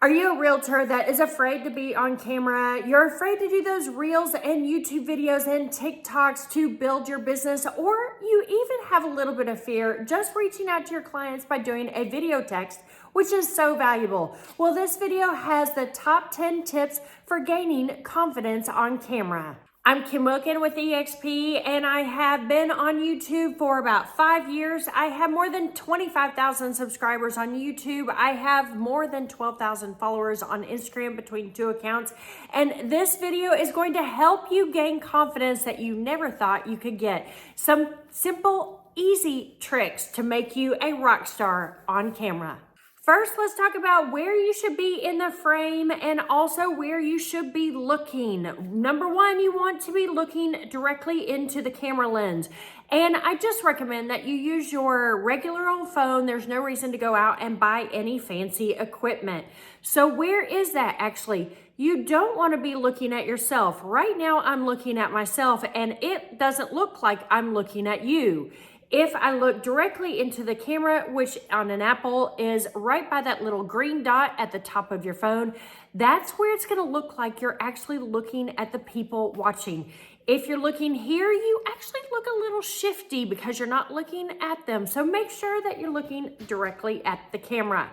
Are you a realtor that is afraid to be on camera? You're afraid to do those reels and YouTube videos and TikToks to build your business, or you even have a little bit of fear just reaching out to your clients by doing a video text, which is so valuable. Well, this video has the top 10 tips for gaining confidence on camera. I'm Kim Wilkin with eXp, and I have been on YouTube for about 5 years. I have more than 25,000 subscribers on YouTube. I have more than 12,000 followers on Instagram between 2 accounts. And this video is going to help you gain confidence that you never thought you could get. Some simple, easy tricks to make you a rock star on camera. First, let's talk about where you should be in the frame and also where you should be looking. Number one, you want to be looking directly into the camera lens. And I just recommend that you use your regular old phone. There's no reason to go out and buy any fancy equipment. So where is that actually? You don't want to be looking at yourself. Right now, I'm looking at myself and it doesn't look like I'm looking at you. If I look directly into the camera, which on an Apple is right by that little green dot at the top of your phone, that's where it's going to look like you're actually looking at the people watching. If you're looking here, you actually look a little shifty because you're not looking at them. So make sure that you're looking directly at the camera.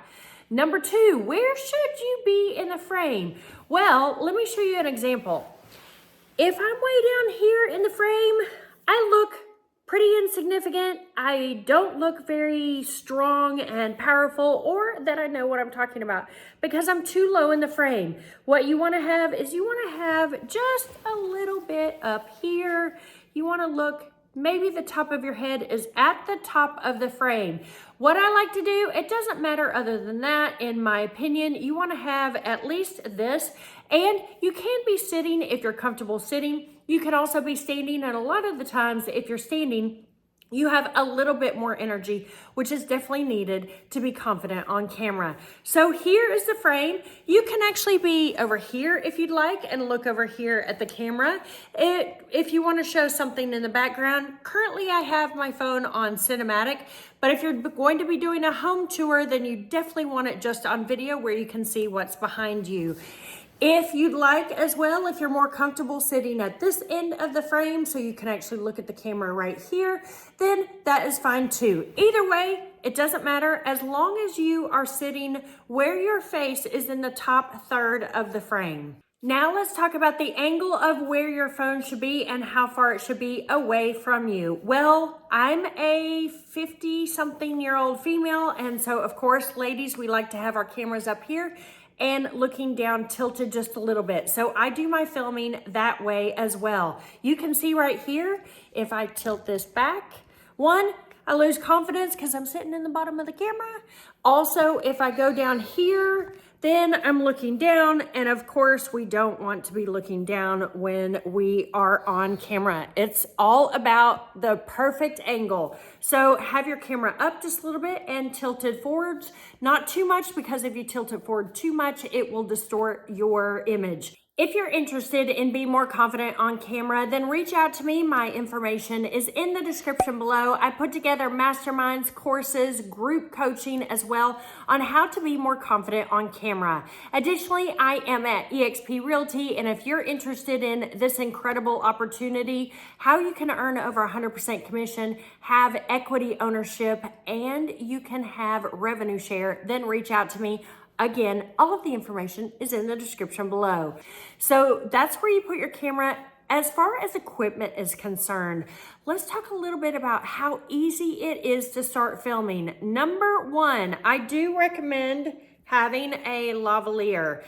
Number two, where should you be in the frame? Well, let me show you an example. If I'm way down here in the frame, I look pretty insignificant. I don't look very strong and powerful, or that I know what I'm talking about, because I'm too low in the frame. What you want to have is you want to have just a little bit up here. You want to look, maybe the top of your head is at the top of the frame. What I like to do, it doesn't matter other than that, in my opinion. You want to have at least this, and you can be sitting if you're comfortable sitting. You can also be standing, and a lot of the times if you're standing, you have a little bit more energy, which is definitely needed to be confident on camera. So here is the frame. You can actually be over here if you'd like and look over here at the camera. If you want to show something in the background, currently I have my phone on cinematic, but if you're going to be doing a home tour, then you definitely want it just on video where you can see what's behind you. If you'd like as well, if you're more comfortable sitting at this end of the frame so you can actually look at the camera right here, then that is fine too. Either way, it doesn't matter as long as you are sitting where your face is in the top third of the frame. Now let's talk about the angle of where your phone should be and how far it should be away from you. Well, I'm a 50-something-year-old female, and so of course, ladies, we like to have our cameras up here and looking down tilted just a little bit. So I do my filming that way as well. You can see right here, if I tilt this back, one, I lose confidence because I'm sitting in the bottom of the camera. Also, if I go down here, then I'm looking down, and of course we don't want to be looking down when we are on camera. It's all about the perfect angle. So have your camera up just a little bit and tilted forwards, not too much, because if you tilt it forward too much, it will distort your image. If you're interested in being more confident on camera, then reach out to me. My information is in the description below. I put together masterminds, courses, group coaching as well on how to be more confident on camera. Additionally, I am at eXp Realty, and if you're interested in this incredible opportunity, how you can earn over 100% commission, have equity ownership, and you can have revenue share, then reach out to me. Again, all of the information is in the description below. So that's where you put your camera. As far as equipment is concerned, let's talk a little bit about how easy it is to start filming. Number one, I do recommend having a lavalier.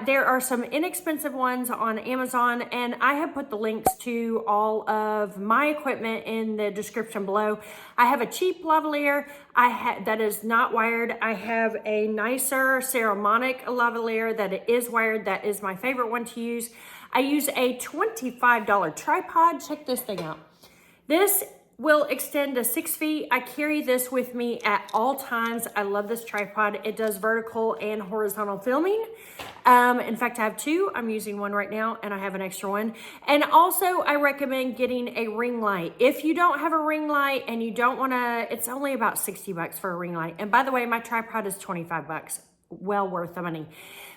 There are some inexpensive ones on Amazon, and I have put the links to all of my equipment in the description below. I have a cheap lavalier that is not wired. I have a nicer ceramic lavalier that is wired. That is my favorite one to use. I use a $25 tripod. Check this thing out. This will extend to 6 feet. I carry this with me at all times. I love this tripod. It does vertical and horizontal filming. In fact, I have two. I'm using one right now, and I have an extra one. And also, I recommend getting a ring light. If you don't have a ring light and you don't want to, it's only about 60 bucks for a ring light. And by the way, my tripod is 25 bucks. well worth the money.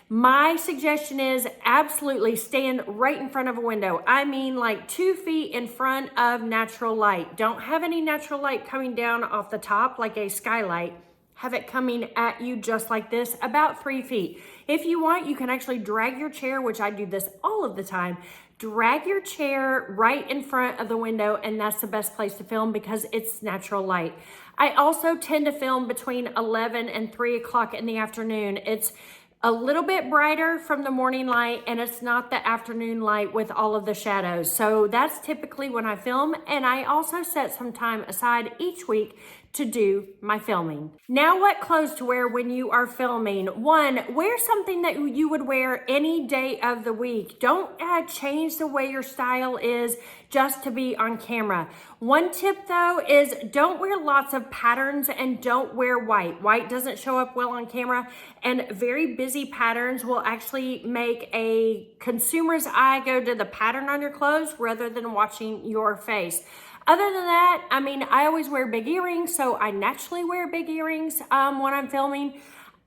My suggestion is absolutely stand right in front of a window. I mean like 2 feet in front of natural light. Don't have any natural light coming down off the top like a skylight. Have it coming at you just like this, about 3 feet. If you want, you can actually drag your chair, which I do this all of the time. Drag your chair right in front of the window, and that's the best place to film because it's natural light. I also tend to film between 11 and 3 o'clock in the afternoon. It's a little bit brighter from the morning light, and it's not the afternoon light with all of the shadows. So that's typically when I film, and I also set some time aside each week to do my filming. Now, what clothes to wear when you are filming? 1, wear something that you would wear any day of the week. Don't change the way your style is just to be on camera. 1 tip though is don't wear lots of patterns and don't wear white. White doesn't show up well on camera, and very busy patterns will actually make a consumer's eye go to the pattern on your clothes rather than watching your face. Other than that, I mean, I always wear big earrings, so I naturally wear big earrings when I'm filming.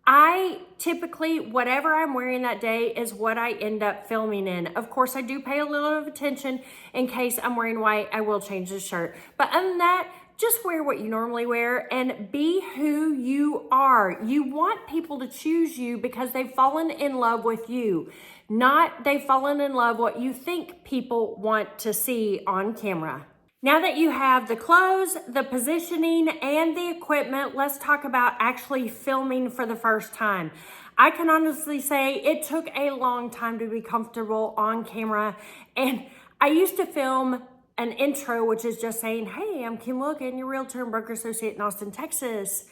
I typically, whatever I'm wearing that day is what I end up filming in. Of course, I do pay a little of attention in case I'm wearing white. I will change the shirt. But other than that, just wear what you normally wear and be who you are. You want people to choose you because they've fallen in love with you, not they've fallen in love what you think people want to see on camera. Now that you have the clothes, the positioning, and the equipment, let's talk about actually filming for the first time. I can honestly say it took a long time to be comfortable on camera, and I used to film an intro, which is just saying, hey, I'm Kim Wilkin, your realtor and broker associate in Austin, Texas.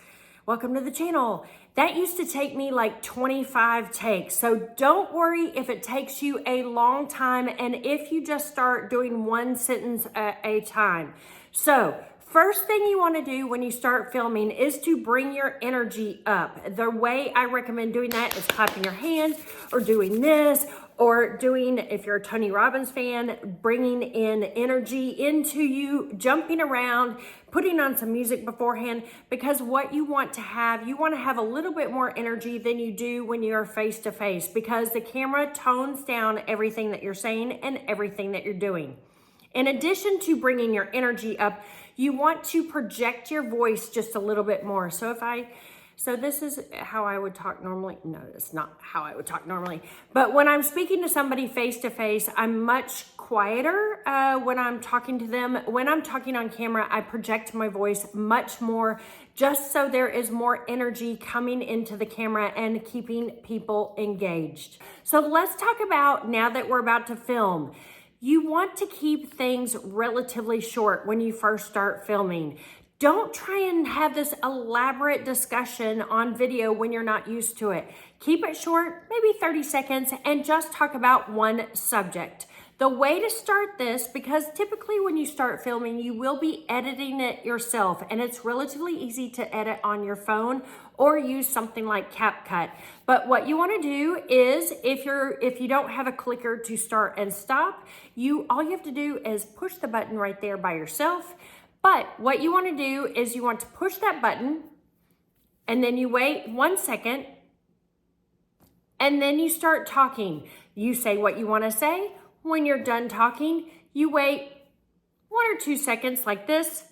Welcome to the channel. That used to take me like 25 takes. So don't worry if it takes you a long time and if you just start doing 1 sentence at a time. So first thing you want to do when you start filming is to bring your energy up. The way I recommend doing that is clapping your hands or doing this, or doing, if you're a Tony Robbins fan, bringing in energy into you, jumping around, putting on some music beforehand, because what you want to have a little bit more energy than you do when you're face to face, because the camera tones down everything that you're saying and everything that you're doing. In addition to bringing your energy up, you want to project your voice just a little bit more. So this is how I would talk normally. No, it's not how I would talk normally. But when I'm speaking to somebody face to face, I'm much quieter when I'm talking to them. When I'm talking on camera, I project my voice much more just so there is more energy coming into the camera and keeping people engaged. So let's talk about, now that we're about to film, you want to keep things relatively short when you first start filming. Don't try and have this elaborate discussion on video when you're not used to it. Keep it short, maybe 30 seconds, and just talk about 1 subject. The way to start this, because typically when you start filming, you will be editing it yourself, and it's relatively easy to edit on your phone or use something like CapCut. But what you want to do is, if you don't have a clicker to start and stop, all you have to do is push the button right there by yourself. But what you want to do is you want to push that button, and then you wait 1 second, and then you start talking. You say what you want to say. When you're done talking, you wait 1 or 2 seconds like this.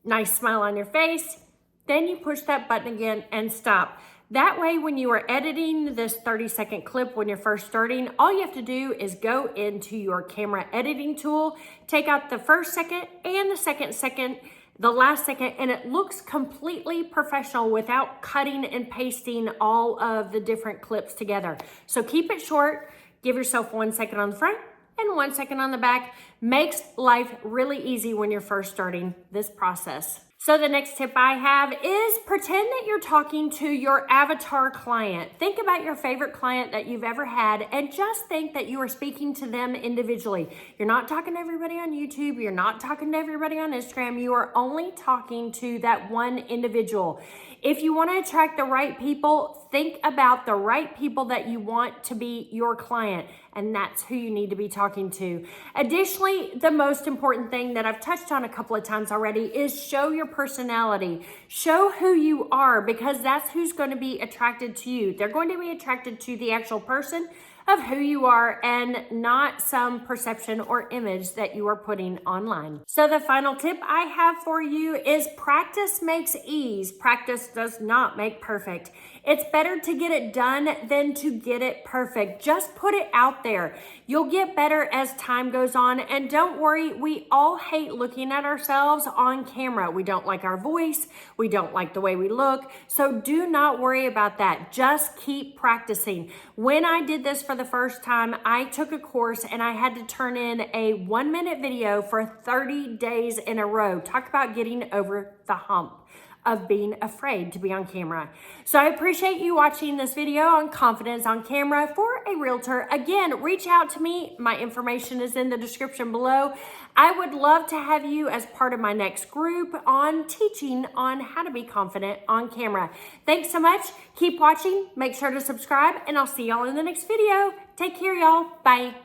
Nice smile on your face. Then you push that button again and stop. That way, when you are editing this 30-second clip when you're first starting, all you have to do is go into your camera editing tool, take out the first second and the second, the last second, and it looks completely professional without cutting and pasting all of the different clips together. So keep it short, give yourself 1 second on the front and 1 second on the back. Makes life really easy when you're first starting this process. So the next tip I have is pretend that you're talking to your avatar client. Think about your favorite client that you've ever had and just think that you are speaking to them individually. You're not talking to everybody on YouTube. You're not talking to everybody on Instagram. You are only talking to that one individual. If you want to attract the right people, think about the right people that you want to be your client, and that's who you need to be talking to. Additionally, the most important thing that I've touched on a couple of times already is show your personality. Show who you are, because that's who's going to be attracted to you. They're going to be attracted to the actual person of who you are and not some perception or image that you are putting online. So the final tip I have for you is practice makes ease. Practice does not make perfect. It's better to get it done than to get it perfect. Just put it out there. You'll get better as time goes on. And don't worry, we all hate looking at ourselves on camera. We don't like our voice. We don't like the way we look. So do not worry about that. Just keep practicing. When I did this for the first time, I took a course and I had to turn in a 1-minute video for 30 days in a row. Talk about getting over the hump of being afraid to be on camera. So I appreciate you watching this video on confidence on camera for a realtor. Again, reach out to me. My information is in the description below. I would love to have you as part of my next group on teaching on how to be confident on camera. Thanks so much. Keep watching. Make sure to subscribe, and I'll see y'all in the next video. Take care, y'all. Bye.